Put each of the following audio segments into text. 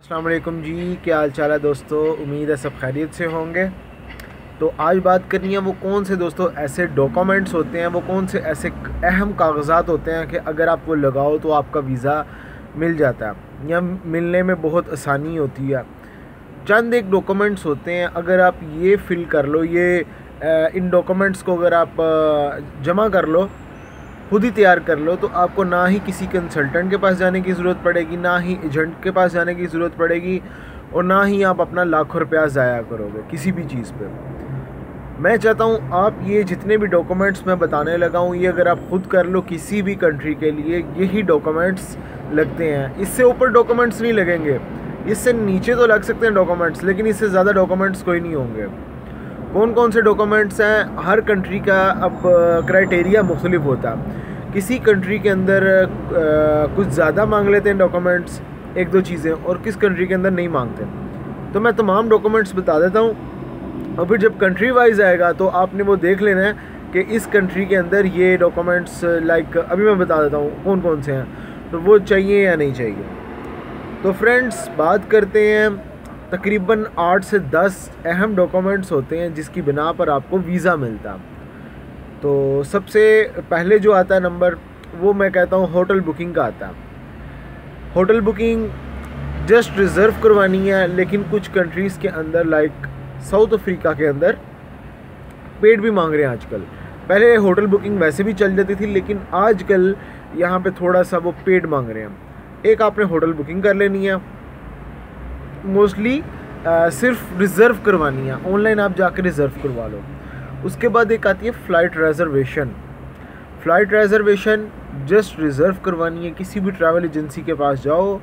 अस्सलाम वालेकुम जी, क्या हाल चाल है दोस्तों। उम्मीद है सब खैरियत से होंगे। तो आज बात करनी है वो कौन से दोस्तों ऐसे डॉक्यूमेंट्स होते हैं, वो कौन से ऐसे अहम कागज़ात होते हैं कि अगर आप वो लगाओ तो आपका वीज़ा मिल जाता है या मिलने में बहुत आसानी होती है। चंद एक डॉक्यूमेंट्स होते हैं, अगर आप ये फ़िल कर लो, इन डॉक्यूमेंट्स को अगर आप जमा कर लो, खुद ही तैयार कर लो, तो आपको ना ही किसी कंसल्टेंट के पास जाने की ज़रूरत पड़ेगी, ना ही एजेंट के पास जाने की ज़रूरत पड़ेगी, और ना ही आप अपना लाखों रुपया ज़ाया करोगे किसी भी चीज़ पे। मैं चाहता हूँ आप ये जितने भी डॉक्यूमेंट्स मैं बताने लगा हूँ, ये अगर आप खुद कर लो किसी भी कंट्री के लिए, यही डॉक्यूमेंट्स लगते हैं। इससे ऊपर डॉक्यूमेंट्स नहीं लगेंगे, इससे नीचे तो लग सकते हैं डॉक्यूमेंट्स, लेकिन इससे ज़्यादा डॉक्यूमेंट्स कोई नहीं होंगे। कौन कौन से डॉक्यूमेंट्स हैं, हर कंट्री का अब क्राइटेरिया मुख्तलिफ होता है। किसी कंट्री के अंदर कुछ ज़्यादा मांग लेते हैं डॉक्यूमेंट्स, एक दो चीज़ें, और किस कंट्री के अंदर नहीं मांगते। तो मैं तमाम डॉक्यूमेंट्स बता देता हूँ, और फिर जब कंट्री वाइज आएगा तो आपने वो देख लेना है कि इस कंट्री के अंदर ये डॉक्यूमेंट्स, लाइक अभी मैं बता देता हूँ कौन कौन से हैं, तो वो चाहिए या नहीं चाहिए। तो फ्रेंड्स, बात करते हैं। तकरीबन 8 से 10 अहम डॉक्यूमेंट्स होते हैं जिसकी बिना पर आपको वीज़ा मिलता। तो सबसे पहले जो आता है नंबर, वो मैं कहता हूँ होटल बुकिंग का आता है। होटल बुकिंग जस्ट रिज़र्व करवानी है, लेकिन कुछ कंट्रीज़ के अंदर लाइक साउथ अफ्रीका के अंदर पेड भी मांग रहे हैं आजकल। पहले होटल बुकिंग वैसे भी चल जाती थी, लेकिन आजकल यहाँ पे थोड़ा सा वो पेड मांग रहे हैं। एक आपने होटल बुकिंग कर लेनी है, मोस्टली सिर्फ रिज़र्व करवानी है, ऑनलाइन आप जाकर रिज़र्व करवा लो। उसके बाद एक आती है flight reservation. Flight reservation just reserve करवानी है, किसी भी ट्रैवल एजेंसी के पास जाओ,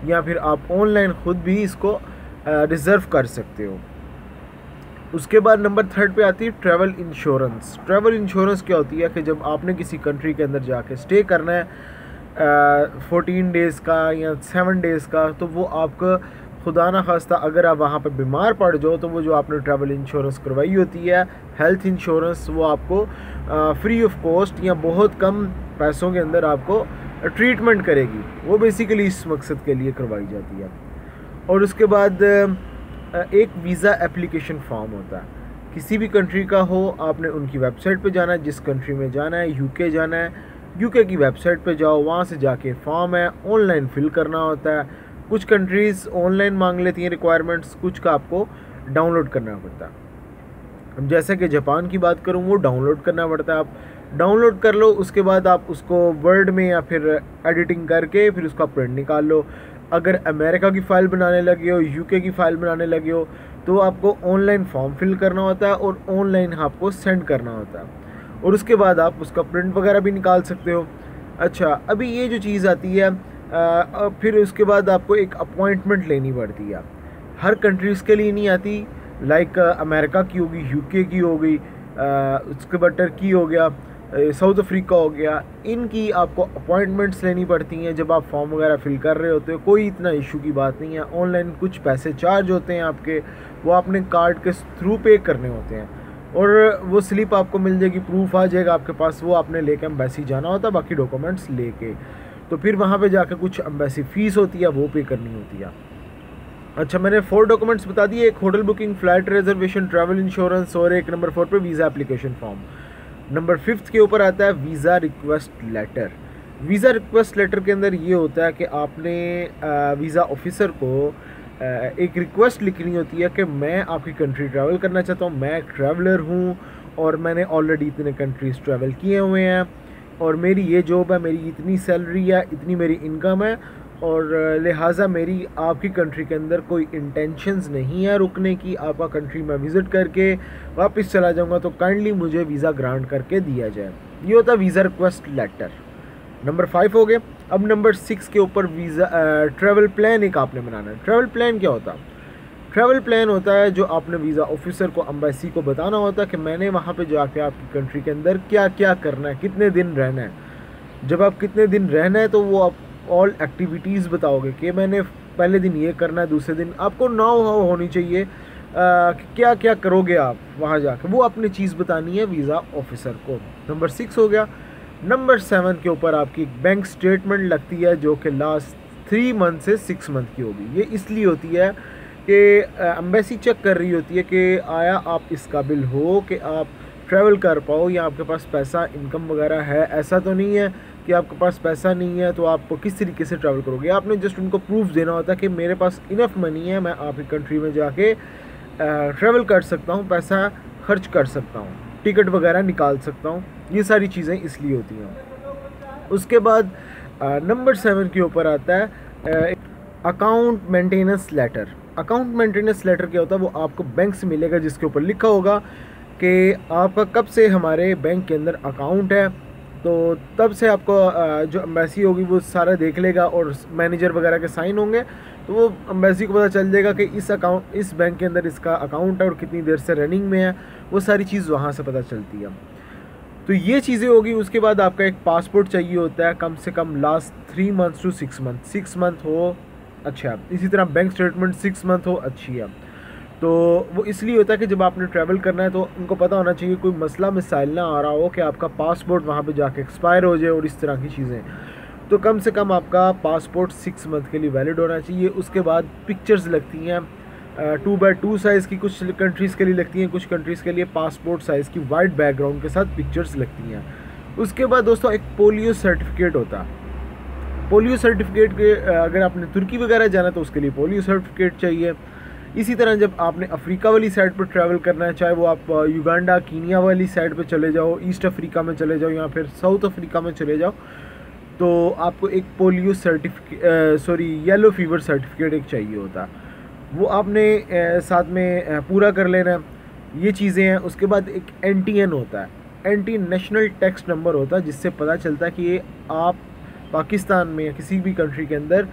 या फिर आप ऑनलाइन ख़ुद भी इसको रिज़र्व कर सकते हो। उसके बाद नंबर 3 पे आती है ट्रैवल इंश्योरेंस। ट्रैवल इंश्योरेंस क्या होती है कि जब आपने किसी कंट्री के अंदर जाके स्टे करना है 14 डेज़ का या 7 डेज़ का, तो वो आपका खुदा ना खास्ता अगर आप वहाँ पर बीमार पड़ जाओ, तो वो जो आपने ट्रैवल इंश्योरेंस करवाई होती है, हेल्थ इंश्योरेंस, वो आपको फ्री ऑफ कॉस्ट या बहुत कम पैसों के अंदर आपको ट्रीटमेंट करेगी। वो बेसिकली इस मकसद के लिए करवाई जाती है। और उसके बाद एक वीज़ा एप्लीकेशन फॉर्म होता है, किसी भी कंट्री का हो, आपने उनकी वेबसाइट पे जाना है, जिस कंट्री में जाना है, यूके जाना है, यूके की वेबसाइट पे जाओ, वहाँ से जाके फॉर्म है ऑनलाइन फिल करना होता है। कुछ कंट्रीज़ ऑनलाइन मांग लेती हैं रिक्वायरमेंट्स, कुछ का आपको डाउनलोड करना पड़ता है। अब जैसे कि जापान की बात करूँ, वो डाउनलोड करना पड़ता है। आप डाउनलोड कर लो, उसके बाद आप उसको वर्ड में या फिर एडिटिंग करके फिर उसका प्रिंट निकाल लो। अगर अमेरिका की फ़ाइल बनाने लगे हो, यूके की फ़ाइल बनाने लगे हो, तो आपको ऑनलाइन फॉर्म फिल करना होता है और ऑनलाइन आपको सेंड करना होता है, और उसके बाद आप उसका प्रिंट वगैरह भी निकाल सकते हो। अच्छा, अभी ये जो चीज़ आती है, फिर उसके बाद आपको एक अपॉइंटमेंट लेनी पड़ती है। हर कंट्रीज़ के लिए नहीं आती, लाइक अमेरिका की होगी, यूके की हो गई, उसके बाद टर्की हो गया, साउथ अफ्रीका हो गया, इनकी आपको अपॉइंटमेंट्स लेनी पड़ती हैं जब आप फॉर्म वगैरह फिल कर रहे होते हो। कोई इतना इशू की बात नहीं है। ऑनलाइन कुछ पैसे चार्ज होते हैं आपके, वो आपने कार्ड के थ्रू पे करने होते हैं, और वो स्लिप आपको मिल जाएगी, प्रूफ आ जाएगा आपके पास, वो आपने लेके एम्बेसी जाना होता है बाकी डॉक्यूमेंट्स लेके। तो फिर वहाँ पे जाकर कुछ एम्बेसी फ़ीस होती है, वो पे करनी होती है। अच्छा, मैंने 4 डॉक्यूमेंट्स बता दिए, एक hotel booking, flight reservation, travel insurance, और एक नंबर 4 पे वीज़ा एप्लीकेशन फॉर्म। नंबर 5 के ऊपर आता है visa request letter. Visa request letter के अंदर ये होता है कि आपने वीज़ा ऑफिसर को एक रिक्वेस्ट लिखनी होती है कि मैं आपकी कंट्री ट्रैवल करना चाहता हूँ, मैं एक ट्रैवलर हूँ और मैंने ऑलरेडी इतने कंट्रीज़ ट्रैवल किए हुए हैं, और मेरी ये जॉब है, मेरी इतनी सैलरी है, इतनी मेरी इनकम है, और लिहाजा मेरी आपकी कंट्री के अंदर कोई इंटेंशंस नहीं है रुकने की, आपका कंट्री में विज़िट करके वापस चला जाऊंगा, तो काइंडली मुझे वीज़ा ग्रांट करके दिया जाए। ये होता है वीज़ा रिक्वेस्ट लेटर। नंबर 5 हो गया। अब नंबर 6 के ऊपर वीज़ा ट्रैवल प्लान एक आपने बनाना है। ट्रैवल प्लान क्या होता है? ट्रैवल प्लान होता है जो आपने वीज़ा ऑफिसर को, एम्बेसी को बताना होता है कि मैंने वहाँ पे जाके आपकी कंट्री के अंदर क्या क्या करना है, कितने दिन रहना है। जब आप कितने दिन रहना है, तो वो आप ऑल एक्टिविटीज़ बताओगे कि मैंने पहले दिन ये करना है, दूसरे दिन आपको नाउ हाउ होनी चाहिए क्या क्या करोगे आप वहाँ जाके, वो अपनी चीज़ बतानी है वीज़ा ऑफिसर को। नंबर 6 हो गया। नंबर 7 के ऊपर आपकी बैंक स्टेटमेंट लगती है, जो कि लास्ट 3 मंथ से 6 मंथ की होगी। ये इसलिए होती है कि एम्बेसी चेक कर रही होती है कि आया आप इस काबिल हो कि आप ट्रैवल कर पाओ, या आपके पास पैसा इनकम वगैरह है। ऐसा तो नहीं है कि आपके पास पैसा नहीं है तो आप किस तरीके से ट्रैवल करोगे। आपने जस्ट उनको प्रूफ देना होता है कि मेरे पास इनफ मनी है, मैं आपकी कंट्री में जाके ट्रैवल कर सकता हूँ, पैसा खर्च कर सकता हूँ, टिकट वगैरह निकाल सकता हूँ। ये सारी चीज़ें इसलिए होती हैं। उसके बाद नंबर 7 के ऊपर आता है account maintenance letter. Account maintenance letter क्या होता है? वो आपको बैंक से मिलेगा, जिसके ऊपर लिखा होगा कि आपका कब से हमारे बैंक के अंदर अकाउंट है। तो तब से आपको जो एम्बेसी होगी वो सारा देख लेगा और मैनेजर वगैरह के साइन होंगे, तो वो एम्बेसी को पता चल जाएगा कि इस बैंक के अंदर इसका अकाउंट है और कितनी देर से रनिंग में है। वो सारी चीज़ वहाँ से पता चलती है। तो ये चीज़ें होगी। उसके बाद आपका एक पासपोर्ट चाहिए होता है, कम से कम last 3 month to 6 month. 6 month हो अच्छा, इसी तरह बैंक स्टेटमेंट 6 मंथ हो अच्छी है। तो वो इसलिए होता है कि जब आपने ट्रैवल करना है तो उनको पता होना चाहिए कोई मसला मिसाइल ना आ रहा हो कि आपका पासपोर्ट वहाँ पे जाके एक्सपायर हो जाए और इस तरह की चीज़ें। तो कम से कम आपका पासपोर्ट 6 मंथ के लिए वैलिड होना चाहिए। उसके बाद पिक्चर्स लगती हैं 2x2 साइज़ की, कुछ कंट्रीज़ के लिए लगती हैं, कुछ कंट्रीज़ के लिए पासपोर्ट साइज़ की वाइट बैकग्राउंड के साथ पिक्चर्स लगती हैं। उसके बाद दोस्तों एक पोलियो सर्टिफिकेट होता है। पोलियो सर्टिफिकेट के अगर आपने तुर्की वगैरह जाना तो उसके लिए पोलियो सर्टिफिकेट चाहिए। इसी तरह जब आपने अफ्रीका वाली साइड पर ट्रैवल करना है, चाहे वो आप युगांडा कीनिया वाली साइड पर चले जाओ, ईस्ट अफ्रीका में चले जाओ या फिर साउथ अफ्रीका में चले जाओ, तो आपको एक पोलियो येलो फीवर सर्टिफिकेट एक चाहिए होता है। वो आपने साथ में पूरा कर लेना है। ये चीज़ें हैं। उसके बाद एक NTN होता है, एंटी नेशनल टैक्स नंबर होता है, जिससे पता चलता है कि आप पाकिस्तान में या किसी भी कंट्री के अंदर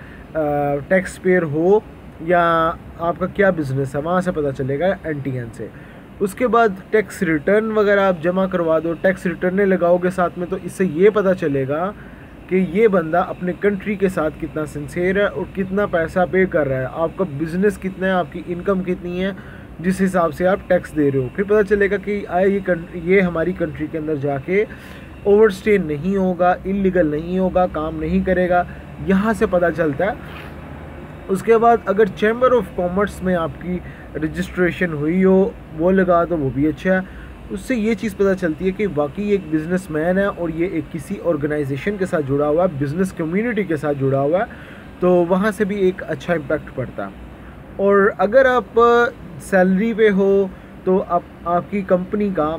टैक्स पेयर हो या आपका क्या बिज़नेस है, वहाँ से पता चलेगा NTN से। उसके बाद टैक्स रिटर्न वगैरह आप जमा करवा दो, टैक्स रिटर्न लगाओगे साथ में, तो इससे ये पता चलेगा कि ये बंदा अपने कंट्री के साथ कितना सिंसियर है और कितना पैसा पे कर रहा है, आपका बिज़नेस कितना है, आपकी इनकम कितनी है, जिस हिसाब से आप टैक्स दे रहे हो। फिर पता चलेगा कि ये हमारी कंट्री के अंदर जाके ओवरस्टे नहीं होगा, इलीगल नहीं होगा, काम नहीं करेगा, यहाँ से पता चलता है। उसके बाद अगर चैम्बर ऑफ कॉमर्स में आपकी रजिस्ट्रेशन हुई हो वो लगा दो, वो भी अच्छा है। उससे ये चीज़ पता चलती है कि वाकई एक बिज़नेसमैन है और ये एक किसी ऑर्गेनाइजेशन के साथ जुड़ा हुआ है, बिज़नेस कम्युनिटी के साथ जुड़ा हुआ है, तो वहाँ से भी एक अच्छा इम्पैक्ट पड़ता है। और अगर आप सैलरी पे हो तो आपकी कंपनी का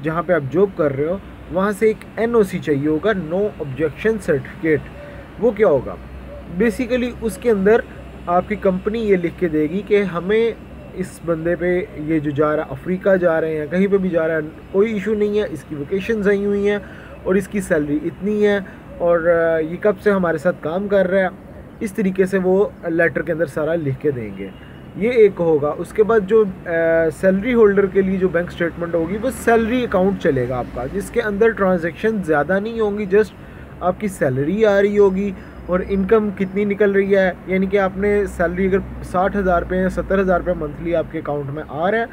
जहाँ पे आप जॉब कर रहे हो वहाँ से एक NOC चाहिए होगा, नो ऑब्जेक्शन सर्टिफिकेट। वो क्या होगा? बेसिकली उसके अंदर आपकी कंपनी ये लिख के देगी कि हमें इस बंदे पे, ये जो जा रहा है अफ्रीका जा रहे हैं, कहीं पे भी जा रहा है, कोई इशू नहीं है, इसकी वेकेशंस आई हुई हैं और इसकी सैलरी इतनी है और ये कब से हमारे साथ काम कर रहा है, इस तरीके से वो लेटर के अंदर सारा लिख के देंगे। ये एक होगा। उसके बाद जो सैलरी होल्डर के लिए जो बैंक स्टेटमेंट होगी वो सैलरी अकाउंट चलेगा आपका, जिसके अंदर ट्रांजैक्शन ज़्यादा नहीं होंगी, जस्ट आपकी सैलरी आ रही होगी और इनकम कितनी निकल रही है। यानी कि आपने सैलरी अगर 60,000 रुपये या 70,000 रुपये मंथली आपके अकाउंट में आ रहा है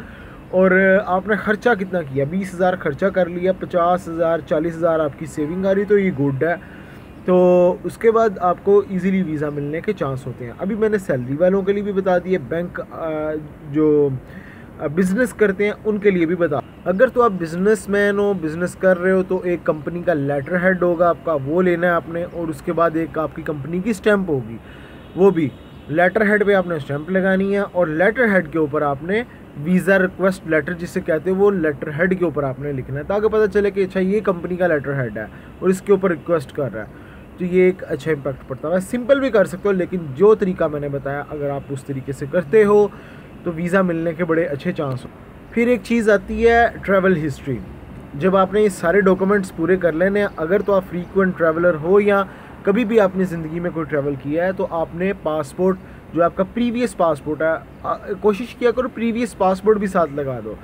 और आपने ख़र्चा कितना किया, 20,000 खर्चा कर लिया, 50,000 40,000 आपकी सेविंग आ रही, तो ये गुड है। तो उसके बाद आपको इजीली वीज़ा मिलने के चांस होते हैं। अभी मैंने सैलरी वालों के लिए भी बता दिए, बैंक जो बिज़नेस करते हैं उनके लिए भी बता। अगर तो आप बिज़नेसमैन हो, बिज़नेस कर रहे हो, तो एक कंपनी का लेटर हेड होगा आपका, वो लेना है आपने। और उसके बाद एक आपकी कंपनी की स्टैंप होगी, वो भी लेटर हेड पे आपने स्टैंप लगानी है। और लेटर हेड के ऊपर आपने वीज़ा रिक्वेस्ट लेटर जिसे कहते हैं वो लेटर हेड के ऊपर आपने लिखना है, ताकि पता चले कि अच्छा ये कंपनी का लेटर हेड है और इसके ऊपर रिक्वेस्ट कर रहा है। तो ये एक अच्छा इम्पैक्ट पड़ता है। सिंपल भी कर सकते हो, लेकिन जो तरीका मैंने बताया अगर आप उस तरीके से करते हो तो वीज़ा मिलने के बड़े अच्छे चांस हो। फिर एक चीज़ आती है ट्रैवल हिस्ट्री। जब आपने ये सारे डॉक्यूमेंट्स पूरे कर लेने हैं, अगर तो आप फ्रीक्वेंट ट्रैवलर हो या कभी भी आपने ज़िंदगी में कोई ट्रैवल किया है, तो आपने पासपोर्ट जो आपका प्रीवियस पासपोर्ट है, कोशिश किया करो प्रीवियस पासपोर्ट भी साथ लगा दो।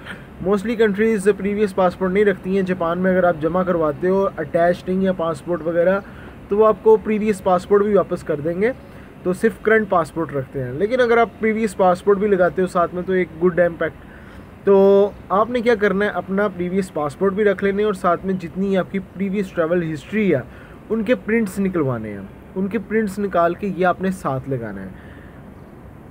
मोस्टली कंट्रीज़ प्रीवियस पासपोर्ट नहीं रखती हैं। जापान में अगर आप जमा करवाते हो अटैच नहीं है पासपोर्ट वगैरह, तो वो आपको प्रीवियस पासपोर्ट भी वापस कर देंगे, तो सिर्फ करंट पासपोर्ट रखते हैं। लेकिन अगर आप प्रीवियस पासपोर्ट भी लगाते हो साथ में, तो एक गुड इम्पैक्ट। तो आपने क्या करना है, अपना प्रीवियस पासपोर्ट भी रख लेने और साथ में जितनी आपकी प्रीवियस ट्रैवल हिस्ट्री है उनके प्रिंट्स निकलवाने हैं। उनके प्रिंट्स निकाल के ये आपने साथ लगाना है।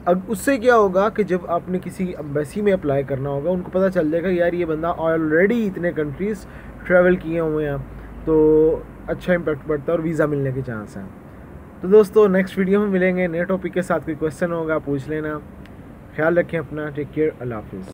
अब उससे क्या होगा कि जब आपने किसी एम्बेसी में अप्लाई करना होगा, उनको पता चल जाएगा यार ये बंदा ऑलरेडी इतने कंट्रीज़ ट्रैवल किए हुए हैं, तो अच्छा इम्पैक्ट पड़ता है और वीज़ा मिलने के चांस हैं। तो दोस्तों नेक्स्ट वीडियो में मिलेंगे नए टॉपिक के साथ। कोई क्वेश्चन होगा पूछ लेना। ख्याल रखें अपना। Take care. अल्लाह हाफिज़।